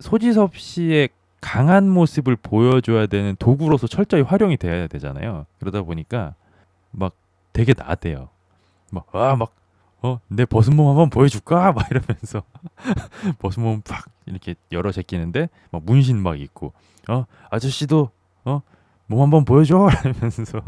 소지섭 씨의 강한 모습을 보여줘야 되는 도구로서 철저히 활용이 돼야 되잖아요. 그러다 보니까 막 되게 나대요. 내 벗은 몸 한번 보여줄까? 막 이러면서 벗은 몸 팍 이렇게 열어 제끼는데 막 문신 막 있고 아저씨도 어 몸 한번 보여줘 이러면서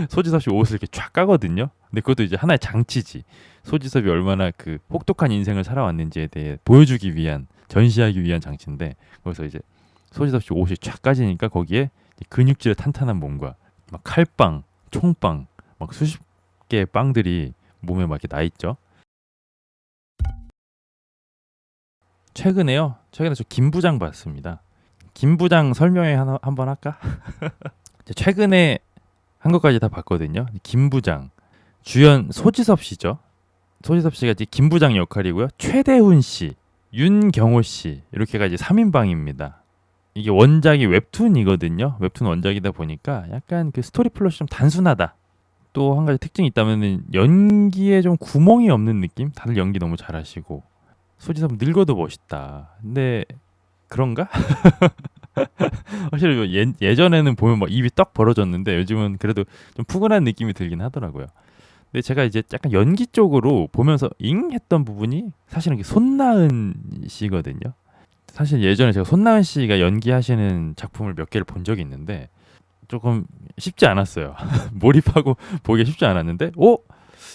소지섭 씨 옷을 이렇게 쫙 까거든요. 근데 그것도 이제 하나의 장치지. 소지섭이 얼마나 그 혹독한 인생을 살아왔는지에 대해 보여주기 위한 전시하기 위한 장치인데 거기서 이제 소지섭 씨 옷이 쫙 까지니까 거기에 근육질의 탄탄한 몸과 막 칼빵, 총빵, 막 수십 개의 빵들이 몸에 막 이렇게 나 있죠. 최근에요. 최근에 저 김부장 봤습니다. 김부장 설명회 하나 한번 할까? 최근에 한 것까지 다 봤거든요. 김부장 주연 소지섭 씨죠. 소지섭 씨가 이제 김부장 역할이고요. 최대훈 씨, 윤경호 씨 이렇게가 이제 3인방입니다. 이게 원작이 웹툰이거든요. 웹툰 원작이다 보니까 약간 그 스토리 플롯이 좀 단순하다. 또 한 가지 특징이 있다면은 연기에 좀 구멍이 없는 느낌? 다들 연기 너무 잘하시고 소지섭 늙어도 멋있다. 근데 그런가? 확실히 예전에는 보면 막 입이 떡 벌어졌는데 요즘은 그래도 좀 푸근한 느낌이 들긴 하더라고요. 근데 제가 이제 약간 연기 쪽으로 보면서 잉 했던 부분이 사실은 손나은 씨거든요. 사실 예전에 제가 손나은 씨가 연기하시는 작품을 몇 개를 본 적이 있는데 조금 쉽지 않았어요. 몰입하고 보기 쉽지 않았는데,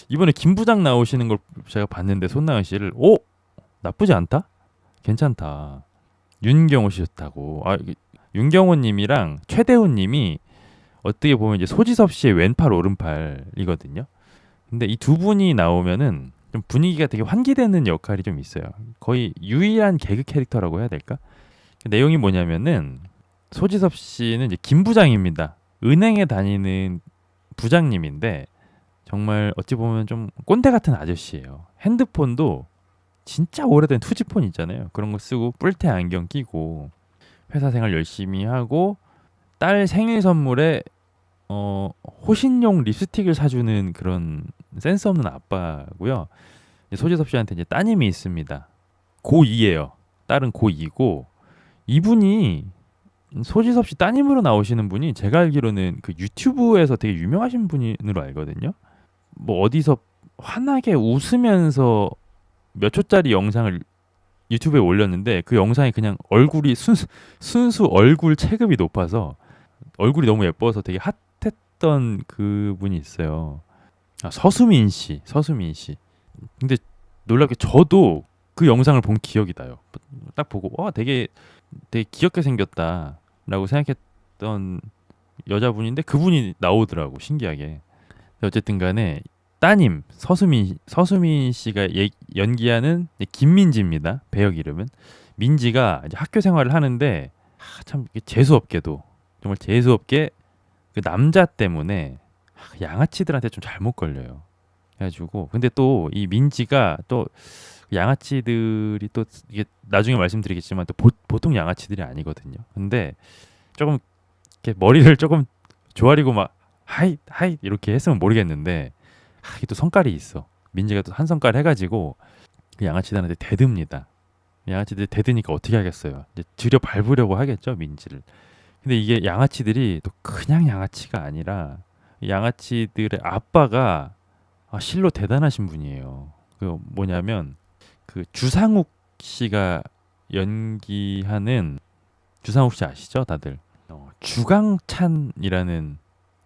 이번에 김부장 나오시는 걸 제가 봤는데 손나은 씨를, 나쁘지 않다? 괜찮다. 윤경호 씨였다고. 윤경호님이랑 최대훈님이 어떻게 보면 이제 소지섭 씨의 왼팔 오른팔이거든요. 근데 이 두 분이 나오면은 좀 분위기가 되게 환기되는 역할이 좀 있어요. 거의 유일한 개그 캐릭터라고 해야 될까? 그 내용이 뭐냐면은 소지섭 씨는 이제 김 부장입니다. 은행에 다니는 부장님인데 정말 어찌 보면 좀 꼰대 같은 아저씨예요. 핸드폰도 진짜 오래된 투지폰 있잖아요. 그런 거 쓰고 뿔테 안경 끼고 회사 생활 열심히 하고 딸 생일 선물에 호신용 립스틱을 사주는 그런 센스 없는 아빠고요. 소지섭 씨한테 이제 따님이 있습니다. 고2예요. 딸은 고2고 이분이 소지섭 씨 따님으로 나오시는 분이 제가 알기로는 그 유튜브에서 되게 유명하신 분으로 알거든요. 뭐 어디서 환하게 웃으면서 몇 초짜리 영상을 유튜브에 올렸는데 그 영상이 그냥 얼굴이 순수 얼굴 체급이 높아서 얼굴이 너무 예뻐서 되게 핫했던 그분이 있어요. 서수민 씨. 근데 놀랍게 저도 그 영상을 본 기억이 나요. 딱 보고 되게 귀엽게 생겼다라고 생각했던 여자분인데 그분이 나오더라고 신기하게. 어쨌든 간에 따님 서수민 씨가 연기하는 김민지입니다. 배역 이름은 민지가 이제 학교 생활을 하는데 참 재수 없게도 정말 재수 없게 그 남자 때문에 양아치들한테 좀 잘못 걸려요. 그래가지고 근데 또 이 민지가 또 양아치들이 또 이게 나중에 말씀드리겠지만 또 보통 양아치들이 아니거든요. 근데 조금 이렇게 머리를 조금 조아리고 막 하이 이렇게 했으면 모르겠는데 이게 또 성깔이 있어. 민지가 또 한 성깔 해가지고 그 양아치들한테 대듭니다. 양아치들이 대드니까 어떻게 하겠어요? 이제 들여 밟으려고 하겠죠 민지를. 근데 이게 양아치들이 또 그냥 양아치가 아니라 양아치들의 아빠가 실로 대단하신 분이에요. 그 뭐냐면 그 주상욱 씨가 연기하는 주상욱 씨 아시죠, 다들? 주강찬이라는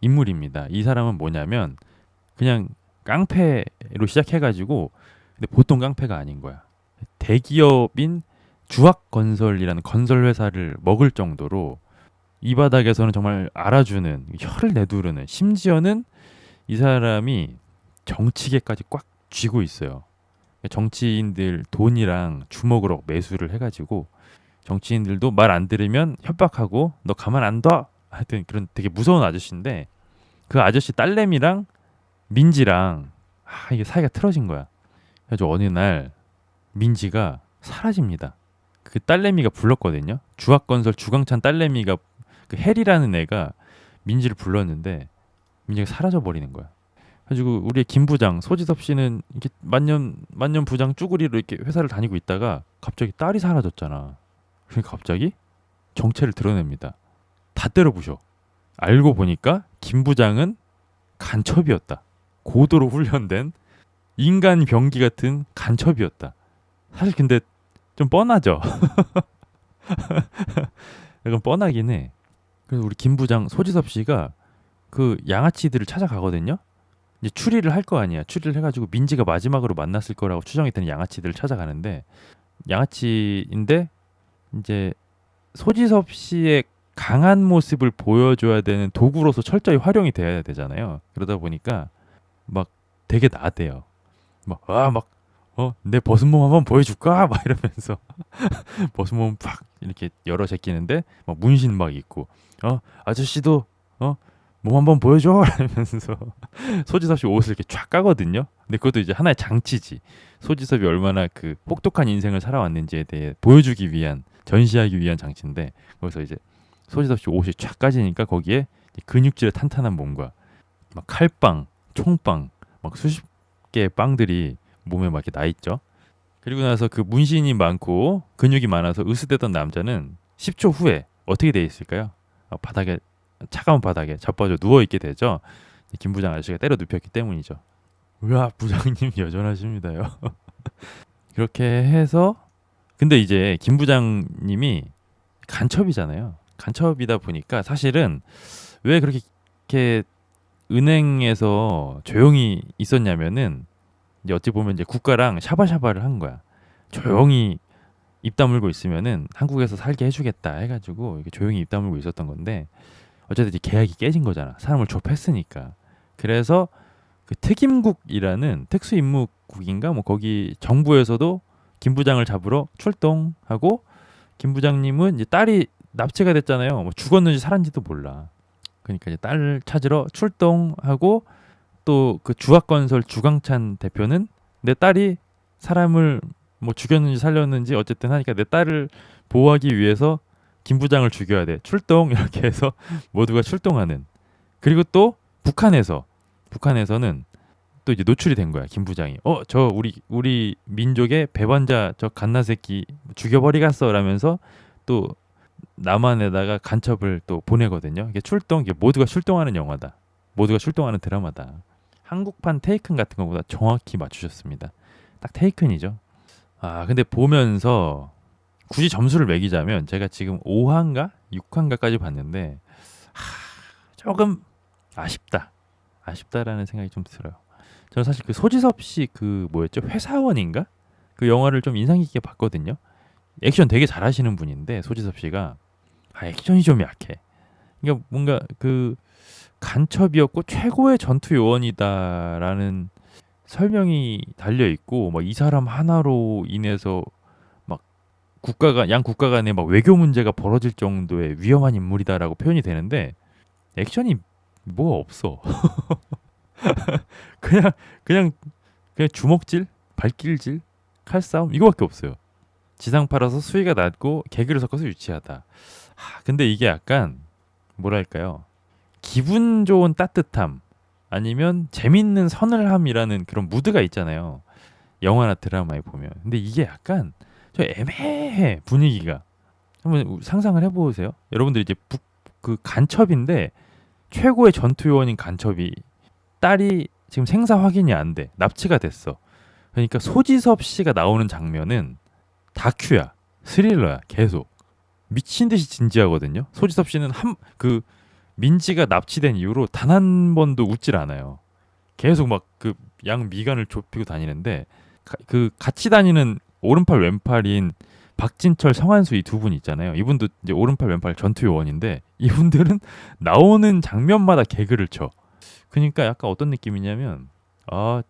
인물입니다. 이 사람은 뭐냐면 그냥 깡패로 시작해가지고 근데 보통 깡패가 아닌 거야. 대기업인 주학건설이라는 건설 회사를 먹을 정도로 이 바닥에서는 정말 알아주는 혀를 내두르는 심지어는 이 사람이 정치계까지 꽉 쥐고 있어요. 정치인들 돈이랑 주먹으로 매수를 해가지고 정치인들도 말 안 들으면 협박하고 너 가만 안 둬. 하여튼 그런 되게 무서운 아저씨인데 그 아저씨 딸내미랑 민지랑 이게 사이가 틀어진 거야. 그래서 어느 날 민지가 사라집니다. 그 딸내미가 불렀거든요. 주학건설 주광찬 딸내미가 그 혜리라는 애가 민지를 불렀는데 민지가 사라져 버리는 거야. 그래가지고 우리의 김 부장 소지섭 씨는 이렇게 만년 부장 쭈구리로 이렇게 회사를 다니고 있다가 갑자기 딸이 사라졌잖아. 그러니까 갑자기 정체를 드러냅니다. 다 때려부셔. 알고 보니까 김 부장은 간첩이었다. 고도로 훈련된 인간 병기 같은 간첩이었다. 사실 근데 좀 뻔하죠. 약간 뻔하긴 해. 그래서 우리 김 부장 소지섭 씨가 그 양아치들을 찾아가거든요. 이제 추리를 할 거 아니야. 추리를 해가지고 민지가 마지막으로 만났을 거라고 추정이 되는 양아치들을 찾아가는데 양아치인데 이제 소지섭 씨의 강한 모습을 보여줘야 되는 도구로서 철저히 활용이 돼야 되잖아요. 그러다 보니까 막 되게 나대요. 내 벗은 몸 한번 보여줄까? 막 이러면서 벗은 몸 팍 이렇게 열어 제끼는데 막 문신 막 있고 아저씨도 몸 한번 보여줘 이러면서 소지섭 씨 옷을 이렇게 쫙 까거든요. 근데 그것도 이제 하나의 장치지. 소지섭이 얼마나 그 혹독한 인생을 살아왔는지에 대해 보여주기 위한 전시하기 위한 장치인데 거기서 이제 소지섭 씨 옷이 쫙 까지니까 거기에 근육질의 탄탄한 몸과 막 칼빵, 총빵, 막 수십 개의 빵들이 몸에 막 이렇게 나 있죠. 그리고 나서 그 문신이 많고 근육이 많아서 으스대던 남자는 10초 후에 어떻게 돼 있을까요? 바닥에 차가운 바닥에 자빠져 누워 있게 되죠. 김 부장 아저씨가 때려 눕혔기 때문이죠. 우와 부장님 여전하십니다요. 그렇게 해서 근데 이제 김 부장님이 간첩이잖아요. 간첩이다 보니까 사실은 왜 그렇게 이렇게 은행에서 조용히 있었냐면은 이제 어찌 보면 이제 국가랑 샤바샤바를 한 거야. 조용히 입 다물고 있으면은 한국에서 살게 해주겠다 해가지고 이렇게 조용히 입 다물고 있었던 건데 어쨌든 이제 계약이 깨진 거잖아. 사람을 조패했으니까. 그래서 그 특임국이라는 특수임무국인가 뭐 거기 정부에서도 김 부장을 잡으러 출동하고 김 부장님은 이제 딸이 납치가 됐잖아요. 뭐 죽었는지 살았는지도 몰라. 그러니까 이제 딸을 찾으러 출동하고 또 그 주학건설 주광찬 대표는 내 딸이 사람을 뭐 죽였는지 살렸는지 어쨌든 하니까 내 딸을 보호하기 위해서 김 부장을 죽여야 돼. 출동 이렇게 해서 모두가 출동하는. 그리고 또 북한에서는 또 이제 노출이 된 거야. 김 부장이. 저 우리 민족의 배반자 저 갓나 새끼 죽여버리겠어라면서 또 남한에다가 간첩을 또 보내거든요. 이게 출동 이게 모두가 출동하는 영화다. 모두가 출동하는 드라마다. 한국판 테이큰 같은 것보다 정확히 맞추셨습니다. 딱 테이큰이죠. 근데 보면서 굳이 점수를 매기자면 제가 지금 5화인가 6화인가까지 봤는데 조금 아쉽다라는 생각이 좀 들어요. 저는 사실 그 소지섭 씨 그 뭐였죠? 회사원인가? 그 영화를 좀 인상 깊게 봤거든요. 액션 되게 잘하시는 분인데 소지섭 씨가 액션이 좀 약해. 그러니까 뭔가 그 간첩이었고 최고의 전투 요원이다라는 설명이 달려 있고 막 이 사람 하나로 인해서 막 양 국가 간에 막 외교 문제가 벌어질 정도의 위험한 인물이다라고 표현이 되는데 액션이 뭐가 없어. 그냥 그냥 그냥 주먹질, 발길질, 칼싸움 이거밖에 없어요. 지상파라서 수위가 낮고 개그를 섞어서 유치하다. 근데 이게 약간 뭐랄까요? 기분 좋은 따뜻함 아니면 재밌는 서늘함이라는 그런 무드가 있잖아요. 영화나 드라마에 보면. 근데 이게 약간 저 애매해 분위기가. 한번 상상을 해보세요. 여러분들 이제 그 간첩인데 최고의 전투 요원인 간첩이 딸이 지금 생사 확인이 안 돼. 납치가 됐어. 그러니까 소지섭 씨가 나오는 장면은 다큐야. 스릴러야. 계속. 미친 듯이 진지하거든요. 소지섭 씨는 그 민지가 납치된 이후로 단 한 번도 웃질 않아요. 계속 막 그 양 미간을 좁히고 다니는데 그 같이 다니는 오른팔 왼팔인 박진철 성한수 이 두 분 있잖아요. 이분도 이제 오른팔 왼팔 전투 요원인데 이분들은 나오는 장면마다 개그를 쳐. 그러니까 약간 어떤 느낌이냐면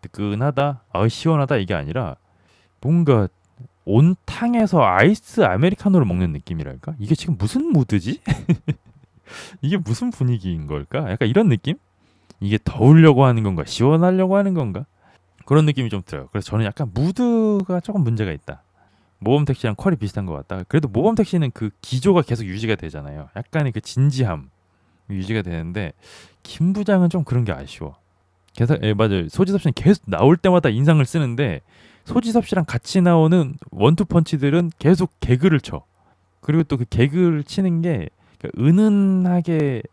뜨끈하다, 시원하다 이게 아니라 뭔가 온탕에서 아이스 아메리카노를 먹는 느낌이랄까? 이게 지금 무슨 무드지? 이게 무슨 분위기인 걸까? 약간 이런 느낌? 이게 더우려고 하는 건가? 시원하려고 하는 건가? 그런 느낌이 좀 들어요. 그래서 저는 약간 무드가 조금 문제가 있다. 모범택시랑 퀄이 비슷한 것 같다. 그래도 모범택시는 그 기조가 계속 유지가 되잖아요. 약간의 그 진지함 유지가 되는데 김 부장은 좀 그런 게 아쉬워. 계속 맞아요. 소지섭 씨는 계속 나올 때마다 인상을 쓰는데 소지섭 씨랑 같이 나오는 원투 펀치들은 계속 개그를 쳐. 그리고 또 그 개그를 치는 게 그러니까 은은하게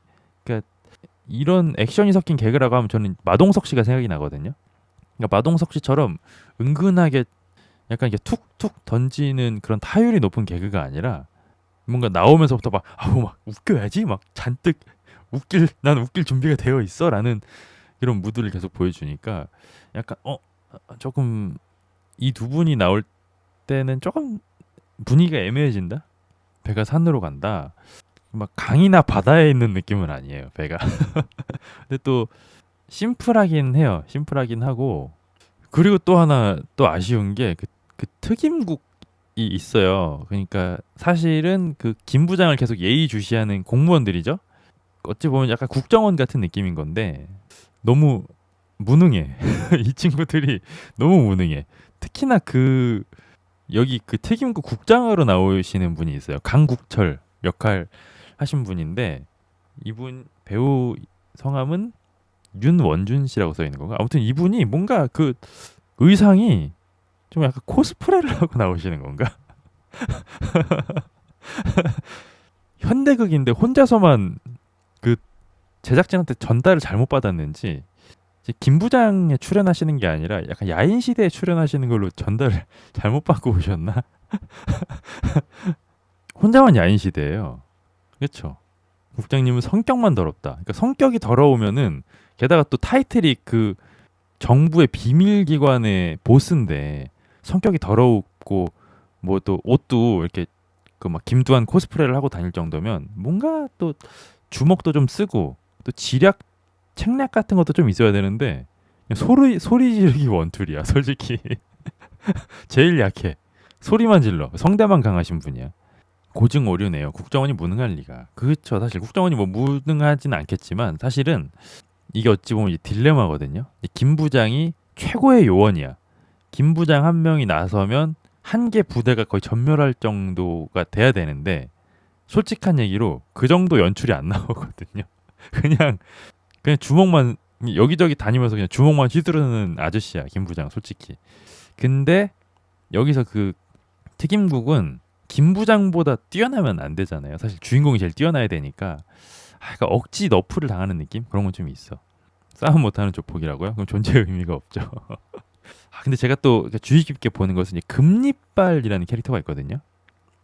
그러니까 이런 액션이 섞인 개그라고 하면 저는 마동석 씨가 생각이 나거든요. 그러니까 마동석 씨처럼 은근하게 약간 이렇게 툭툭 던지는 그런 타율이 높은 개그가 아니라 뭔가 나오면서부터 막 아우 막 웃겨야지 막 잔뜩 난 웃길 준비가 되어 있어라는 이런 무드를 계속 보여주니까 약간 조금 이 두 분이 나올 때는 조금 분위기가 애매해진다. 배가 산으로 간다. 막 강이나 바다에 있는 느낌은 아니에요. 배가. 근데 또 심플하긴 해요. 심플하긴 하고 그리고 또 하나 또 아쉬운 게 그 튀김국이 있어요. 그러니까 사실은 그 김 부장을 계속 예의주시하는 공무원들이죠. 어찌 보면 약간 국정원 같은 느낌인 건데 너무 무능해. 이 친구들이 너무 무능해. 특히나 그 여기 그 튀김국 국장으로 나오시는 분이 있어요. 강국철 역할 하신 분인데 이분 배우 성함은 윤원준 씨라고 써 있는 건가? 아무튼 이분이 뭔가 그 의상이 좀 약간 코스프레를 하고 나오시는 건가? 현대극인데 혼자서만 그 제작진한테 전달을 잘못 받았는지 이제 김 부장에 출연하시는 게 아니라 약간 야인 시대에 출연하시는 걸로 전달을 잘못 받고 오셨나? 혼자만 야인 시대예요. 그렇죠? 국장님은 성격만 더럽다. 그러니까 성격이 더러우면은 게다가 또 타이틀이 그 정부의 비밀기관의 보스인데 성격이 더럽고 뭐 또 옷도 이렇게 그 막 김두한 코스프레를 하고 다닐 정도면 뭔가 또 주먹도 좀 쓰고 또 지략 책략 같은 것도 좀 있어야 되는데 그냥 소리 지르기 원툴이야 솔직히. 제일 약해. 소리만 질러. 성대만 강하신 분이야. 고증 오류네요. 국정원이 무능할 리가. 그렇죠. 사실 국정원이 뭐 무능하진 않겠지만 사실은 이게 어찌 보면 이제 딜레마거든요. 김 부장이 최고의 요원이야. 김 부장 한 명이 나서면 한 개 부대가 거의 전멸할 정도가 돼야 되는데 솔직한 얘기로 그 정도 연출이 안 나오거든요. 그냥 주먹만 여기저기 다니면서 그냥 주먹만 휘두르는 아저씨야 김 부장 솔직히. 근데 여기서 그 튀김국은 김 부장보다 뛰어나면 안 되잖아요. 사실 주인공이 제일 뛰어나야 되니까 그러니까 억지 너프를 당하는 느낌 그런 건 좀 있어. 싸움 못하는 조폭이라고요? 그럼 존재의 의미가 없죠. 근데 제가 또 주의 깊게 보는 것은 이제 금리빨이라는 캐릭터가 있거든요.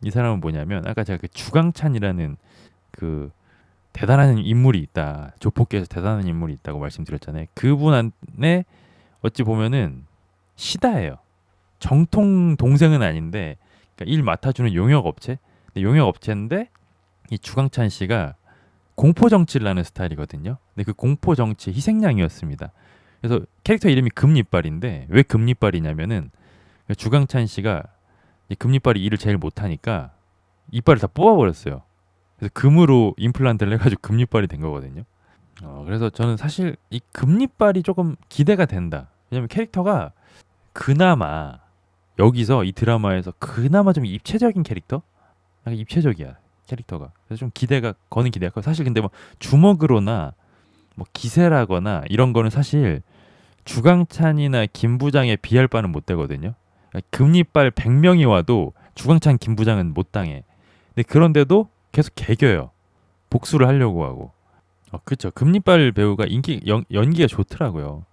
이 사람은 뭐냐면 아까 제가 그 주강찬이라는 그 대단한 인물이 있다. 조폭계에서 대단한 인물이 있다고 말씀드렸잖아요. 그분 안에 어찌 보면은 시다예요. 정통 동생은 아닌데 그러니까 일 맡아주는 용역업체. 용역업체인데 이 주강찬 씨가 공포 정치를 하는 스타일이거든요. 근데 그 공포 정치 희생양이었습니다. 그래서 캐릭터 이름이 금리빨인데 왜 금리빨이냐면은 주강찬 씨가 이 금리빨이 일을 제일 못하니까 이빨을 다 뽑아버렸어요. 그래서 금으로 임플란트를 해가지고 금리빨이 된 거거든요. 그래서 저는 사실 이 금리빨이 조금 기대가 된다. 왜냐면 캐릭터가 그나마 여기서 이 드라마에서 그나마 좀 입체적인 캐릭터? 약간 입체적이야 캐릭터가. 그래서 좀 기대가 거는 기대가 커. 사실 근데 뭐 주먹으로나 뭐 기세라거나 이런 거는 사실 주강찬이나 김 부장에 비할 바는 못 되거든요. 그러니까 금리빨 100명이 와도 주강찬 김 부장은 못 당해. 근데 그런데도 계속 개겨요. 복수를 하려고 하고. 그렇죠. 금리빨 배우가 연기가 좋더라고요.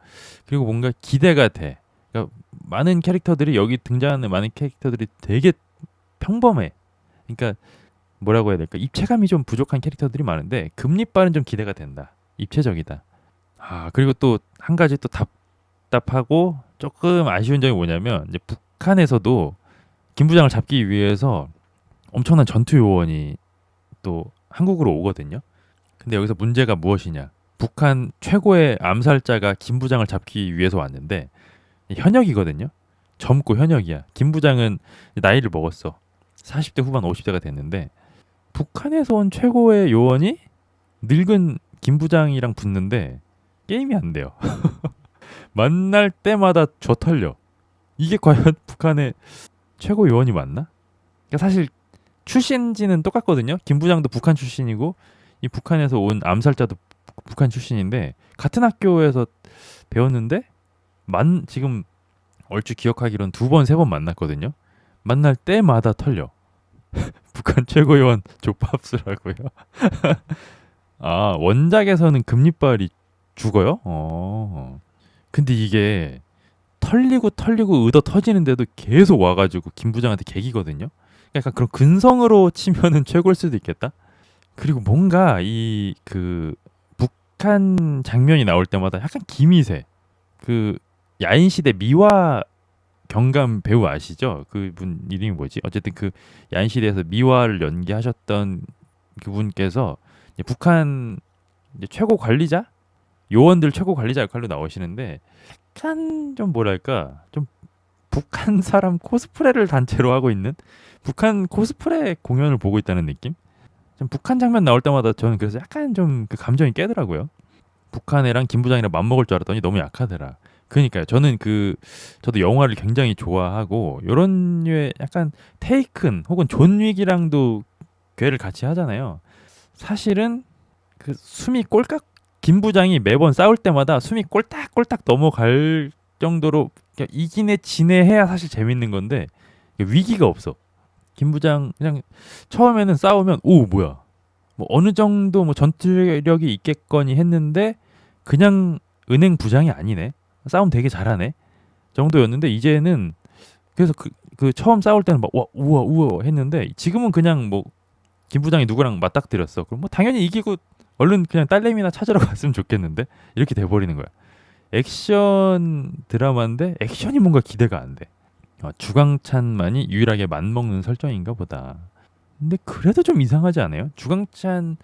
그리고 뭔가 기대가 돼. 그러니까 많은 캐릭터들이 여기 등장하는 많은 캐릭터들이 되게 평범해. 그러니까 뭐라고 해야 될까? 입체감이 좀 부족한 캐릭터들이 많은데 금리빨은 좀 기대가 된다. 입체적이다. 그리고 또 한 가지 또 답답하고 조금 아쉬운 점이 뭐냐면 이제 북한에서도 김 부장을 잡기 위해서 엄청난 전투 요원이 또 한국으로 오거든요. 근데 여기서 문제가 무엇이냐? 북한 최고의 암살자가 김 부장을 잡기 위해서 왔는데 현역이거든요. 젊고 현역이야. 김 부장은 나이를 먹었어. 40대 후반 50대가 됐는데 북한에서 온 최고의 요원이 늙은 김 부장이랑 붙는데 게임이 안 돼요. 만날 때마다 저 털려. 이게 과연 북한의 최고 요원이 맞나? 그러니까 사실 출신지는 똑같거든요. 김 부장도 북한 출신이고 이 북한에서 온 암살자도 북한 출신인데 같은 학교에서 배웠는데 지금 얼추 기억하기로는 2번, 3번 만났거든요. 만날 때마다 털려. 북한 최고위원 조팝스라고요? 아, 원작에서는 금리빨이 죽어요? 근데 이게 털리고 의도 터지는데도 계속 와가지고 김 부장한테 개기거든요. 약간 그런 근성으로 치면은 최고일 수도 있겠다. 그리고 뭔가 이 그 북한 장면이 나올 때마다 약간 기미세. 그 야인시대 미화 경감 배우 아시죠? 그분 이름이 뭐지? 어쨌든 그 야인시대에서 미화를 연기하셨던 그분께서 이제 북한 이제 최고 관리자, 요원들 최고 관리자 역할로 나오시는데 약간 좀 뭐랄까 좀 북한 사람 코스프레를 단체로 하고 있는 북한 코스프레 공연을 보고 있다는 느낌? 좀 북한 장면 나올 때마다 저는 그래서 약간 좀 그 감정이 깨더라고요. 북한 애랑 김 부장이랑 맞먹을 줄 알았더니 너무 약하더라. 그러니까요. 저는 저도 영화를 굉장히 좋아하고 요런 류의 약간 테이큰 혹은 존 윅이랑도 괴를 같이 하잖아요. 사실은 그 숨이 꼴깍 김 부장이 매번 싸울 때마다 숨이 꼴딱꼴딱 넘어갈 정도로 그냥 이기네 지네 해야 사실 재밌는 건데 위기가 없어. 김 부장 그냥 처음에는 싸우면 오 뭐야 뭐 어느 정도 뭐 전투력이 있겠거니 했는데 그냥 은행 부장이 아니네. 싸움 되게 잘하네. 정도였는데 이제는 그래서 그 처음 싸울 때는 막 와 우와 우와 했는데 지금은 그냥 뭐 김 부장이 누구랑 맞닥뜨렸어. 그럼 뭐 당연히 이기고 얼른 그냥 딸내미나 찾으러 갔으면 좋겠는데 이렇게 돼버리는 거야. 액션 드라마인데 액션이 뭔가 기대가 안 돼. 주광찬만이 유일하게 맞먹는 설정인가 보다. 근데 그래도 좀 이상하지 않아요? 주광찬이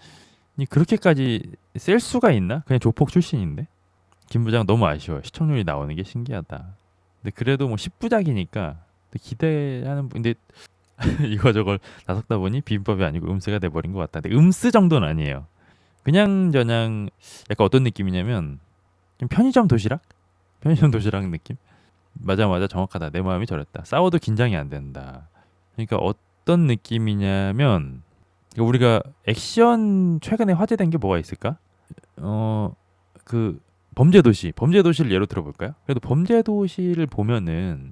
그렇게까지 셀 수가 있나? 그냥 조폭 출신인데. 김 부장 너무 아쉬워요. 시청률이 나오는 게 신기하다. 근데 그래도 뭐 10부작이니까 기대하는 근데 이거 저걸 나섰다 보니 비빔밥이 아니고 음스가 돼버린 것 같다. 근데 음스 정도는 아니에요. 그냥 저냥 약간 어떤 느낌이냐면 좀 편의점 도시락? 편의점 도시락 느낌? 맞아 맞아 정확하다. 내 마음이 저랬다. 싸워도 긴장이 안 된다. 그러니까 어떤 느낌이냐면 우리가 액션 최근에 화제된 게 뭐가 있을까? 그 범죄도시를 예로 들어볼까요? 그래도 범죄도시를 보면은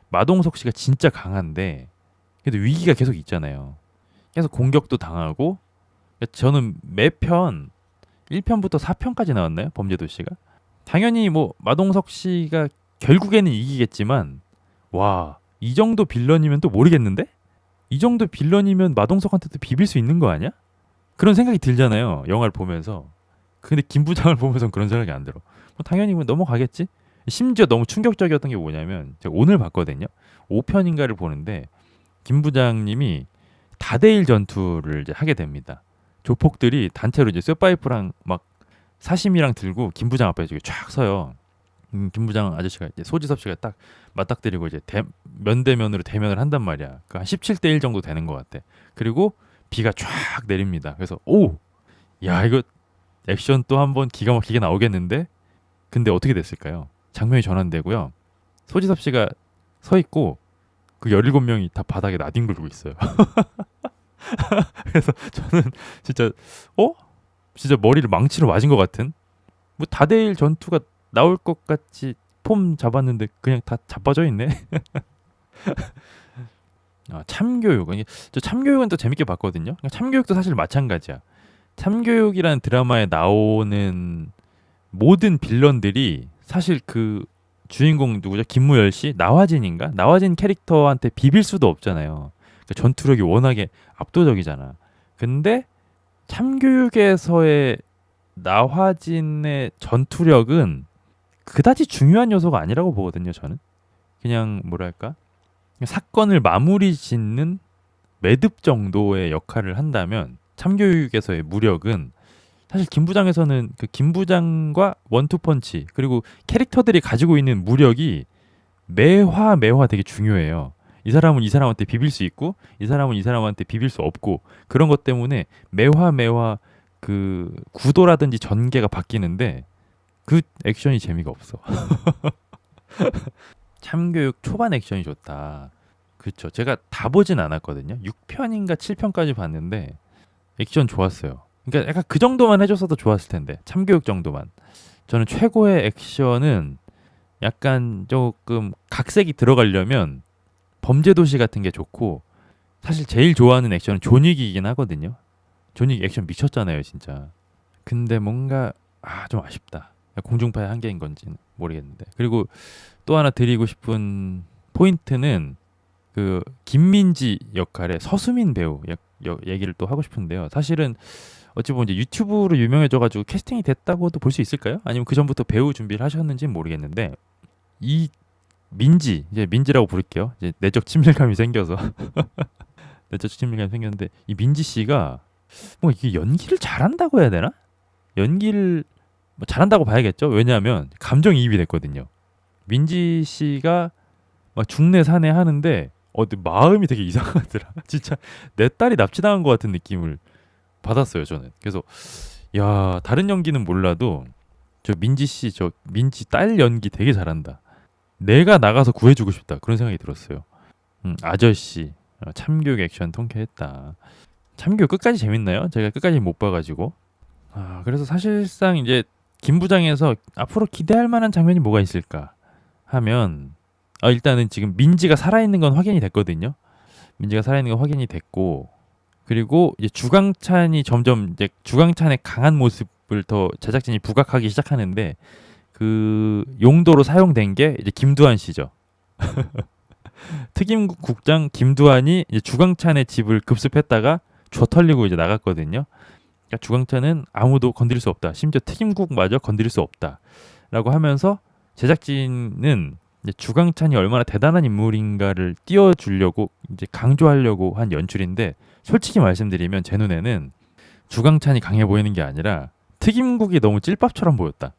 마동석 씨가 진짜 강한데 그래도 위기가 계속 있잖아요. 계속 공격도 당하고 저는 매편 1편부터 4편까지 나왔나요? 범죄도시가? 당연히 뭐 마동석 씨가 결국에는 이기겠지만 와, 이 정도 빌런이면 또 모르겠는데? 이 정도 빌런이면 마동석한테도 비빌 수 있는 거 아니야? 그런 생각이 들잖아요. 영화를 보면서. 근데 김 부장을 보면서 그런 생각이 안 들어. 뭐 당연히 뭐 넘어가겠지? 심지어 너무 충격적이었던 게 뭐냐면 제가 오늘 봤거든요. 5편인가를 보는데 김 부장님이 다대일 전투를 이제 하게 됩니다. 조폭들이 단체로 이제 쇠파이프랑 막 사심이랑 들고 김 부장 앞에 이렇게 쫙 서요. 김 부장 아저씨가 이제 소지섭 씨가 딱 맞닥뜨리고 이제 면대면으로 대면을 한단 말이야. 그한 17대 1 정도 되는 것 같아. 그리고 비가 쫙 내립니다. 그래서 오, 야 이거 액션 또 한번 기가 막히게 나오겠는데? 근데 어떻게 됐을까요? 장면이 전환되고요. 소지섭 씨가 서 있고 그 17명이 다 바닥에 나뒹굴고 있어요. 그래서 저는 진짜 어? 진짜 머리를 망치로 맞은 것 같은 뭐 다대일 전투가 나올 것 같이 폼 잡았는데 그냥 다 자빠져 있네. 참교육. 저 참교육은 또 재밌게 봤거든요. 참교육도 사실 마찬가지야. 참교육이라는 드라마에 나오는 모든 빌런들이 사실 그 주인공 누구죠? 김무열 씨? 나화진인가? 나화진 캐릭터한테 비빌 수도 없잖아요. 그러니까 전투력이 워낙에 압도적이잖아. 근데 참교육에서의 나화진의 전투력은 그다지 중요한 요소가 아니라고 보거든요, 저는. 그냥 뭐랄까? 사건을 마무리 짓는 매듭 정도의 역할을 한다면 참교육에서의 무력은 사실 김 부장에서는 그 김 부장과 원투펀치 그리고 캐릭터들이 가지고 있는 무력이 매화 되게 중요해요. 이 사람은 이 사람한테 비빌 수 있고 이 사람은 이 사람한테 비빌 수 없고 그런 것 때문에 매화 그 구도라든지 전개가 바뀌는데 그 액션이 재미가 없어. 참교육 초반 액션이 좋다. 그렇죠. 제가 다 보진 않았거든요. 6편인가 7편까지 봤는데 액션 좋았어요. 그러니까 약간 그 정도만 해줬어도 좋았을 텐데 참교육 정도만. 저는 최고의 액션은 약간 조금 각색이 들어가려면 범죄도시 같은 게 좋고 사실 제일 좋아하는 액션은 존윅이긴 하거든요. 존윅 액션 미쳤잖아요, 진짜. 근데 뭔가 좀 아쉽다. 공중파의 한계인 건지는 모르겠는데. 그리고 또 하나 드리고 싶은 포인트는 그 김민지 역할의 서수민 배우 얘기를 또 하고 싶은데요. 사실은 어찌 보면 이제 유튜브로 유명해져가지고 캐스팅이 됐다고도 볼 수 있을까요? 아니면 그 전부터 배우 준비를 하셨는지는 모르겠는데 이 민지, 이제 민지라고 부를게요. 이제 내적 친밀감이 생겨서 내적 친밀감이 생겼는데 이 민지 씨가 뭐 이게 연기를 잘한다고 해야 되나? 연기를 뭐 잘한다고 봐야겠죠. 왜냐하면 감정이입이 됐거든요. 민지 씨가 막 중내 사내 하는데 마음이 되게 이상하더라. 진짜 내 딸이 납치당한 것 같은 느낌을 받았어요, 저는. 그래서 야, 다른 연기는 몰라도 저 민지 씨, 저 민지 딸 연기 되게 잘한다. 내가 나가서 구해주고 싶다. 그런 생각이 들었어요. 아저씨 참교육 액션 통쾌했다. 참교육 끝까지 재밌나요? 제가 끝까지 못 봐가지고. 그래서 사실상 이제 김 부장에서 앞으로 기대할 만한 장면이 뭐가 있을까 하면 일단은 지금 민지가 살아있는 건 확인이 됐거든요. 민지가 살아있는 건 확인이 됐고 그리고 이제 주광찬이 점점 이제 주광찬의 강한 모습을 더 제작진이 부각하기 시작하는데 그 용도로 사용된 게 이제 김두한 씨죠. 특임국장 김두한이 이제 주광찬의 집을 급습했다가 줘 털리고 이제 나갔거든요. 그러니까 주광찬은 아무도 건드릴 수 없다. 심지어 특임국마저 건드릴 수 없다라고 하면서 제작진은 이제 주광찬이 얼마나 대단한 인물인가를 띄워주려고 이제 강조하려고 한 연출인데 솔직히 말씀드리면 제 눈에는 주광찬이 강해 보이는 게 아니라 특임국이 너무 찔밥처럼 보였다.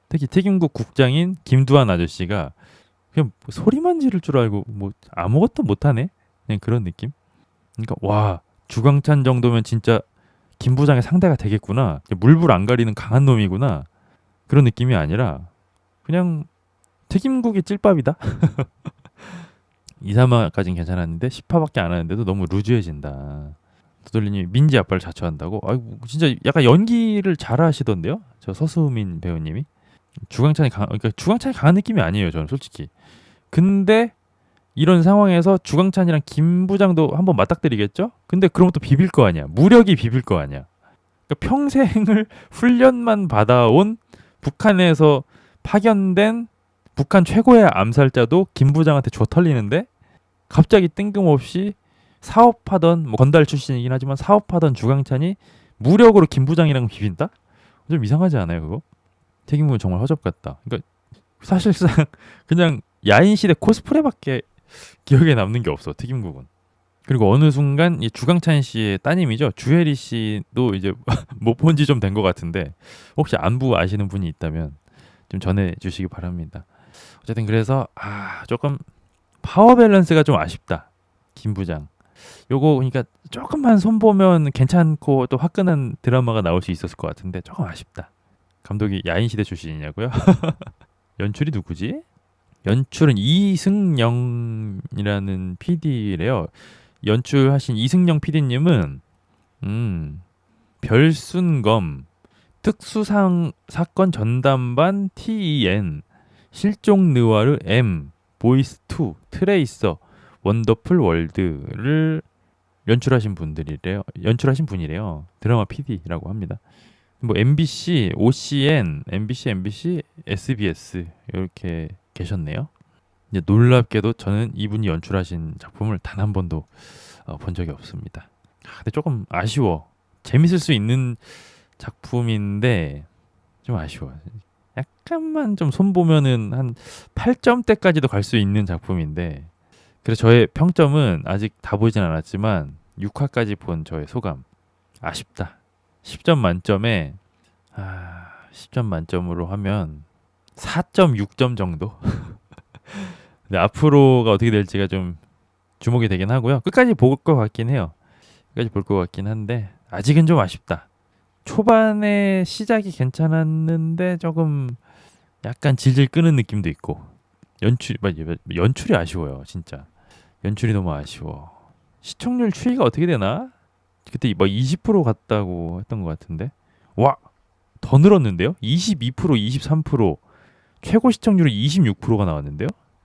특히 특임국 국장인 김두한 아저씨가 그냥 소리만 지를 줄 알고 뭐 아무것도 못하네. 그냥 그런 느낌. 그러니까 와 주광찬 정도면 진짜 김 부장의 상대가 되겠구나. 물불 안 가리는 강한 놈이구나. 그런 느낌이 아니라 그냥 튀김국이 찔밥이다. 2, 3화까지는 괜찮았는데 10화밖에 안 하는데도 너무 루즈해진다. 도돌리님이 민지 아빠를 자처한다고? 아이고 진짜 약간 연기를 잘하시던데요? 저 서수민 배우님이 그러니까 주광찬이 강한 느낌이 아니에요. 저는 솔직히. 근데 이런 상황에서 주광찬이랑 김 부장도 한번 맞닥뜨리겠죠? 근데 그럼 또 비빌 거 아니야. 무력이 비빌 거 아니야. 그러니까 평생을 훈련만 받아온 북한에서 파견된 북한 최고의 암살자도 김 부장한테 줘 털리는데 갑자기 뜬금없이 사업하던 뭐 건달 출신이긴 하지만 사업하던 주광찬이 무력으로 김 부장이랑 비빈다? 좀 이상하지 않아요 그거? 책임은 정말 허접 같다. 그러니까 사실상 그냥 야인시대 코스프레밖에 기억에 남는 게 없어 특임국은. 그리고 어느 순간 이 주광찬 씨의 따님이죠 주혜리 씨도 이제 못 본 지 좀 된 것 같은데 혹시 안부 아시는 분이 있다면 좀 전해주시기 바랍니다. 어쨌든 그래서 조금 파워 밸런스가 좀 아쉽다 김 부장. 요거 그러니까 조금만 손보면 괜찮고 또 화끈한 드라마가 나올 수 있었을 것 같은데 조금 아쉽다. 감독이 야인시대 출신이냐고요? 연출이 누구지? 연출은 이승영이라는 PD래요. 연출하신 이승영 PD님은 별순검, 특수상 사건 전담반 TEN, 실종 느와르 M, 보이스2, 트레이서, 원더풀 월드를 연출하신 분이래요. 드라마 PD라고 합니다. 뭐 MBC, OCN, MBC, SBS 이렇게 계셨네요. 이제 놀랍게도 저는 이분이 연출하신 작품을 단 한 번도 본 적이 없습니다. 근데 조금 아쉬워. 재밌을 수 있는 작품인데 좀 아쉬워. 약간만 좀 손보면은 한 8점대까지도 갈 수 있는 작품인데 그래서 저의 평점은 아직 다 보이진 않았지만 6화까지 본 저의 소감 아쉽다. 10점 만점에 10점 만점으로 하면 4.6점 정도? 근데 앞으로가 어떻게 될지가 좀 주목이 되긴 하고요. 끝까지 볼 것 같긴 해요. 끝까지 볼 것 같긴 한데 아직은 좀 아쉽다. 초반에 시작이 괜찮았는데 조금 약간 질질 끄는 느낌도 있고 연출이 아쉬워요. 진짜 연출이 너무 아쉬워. 시청률 추이가 어떻게 되나? 그때 뭐 20% 갔다고 했던 것 같은데 와 더 늘었는데요? 22%, 23% 최고 시청률이 26%가 나왔는데요?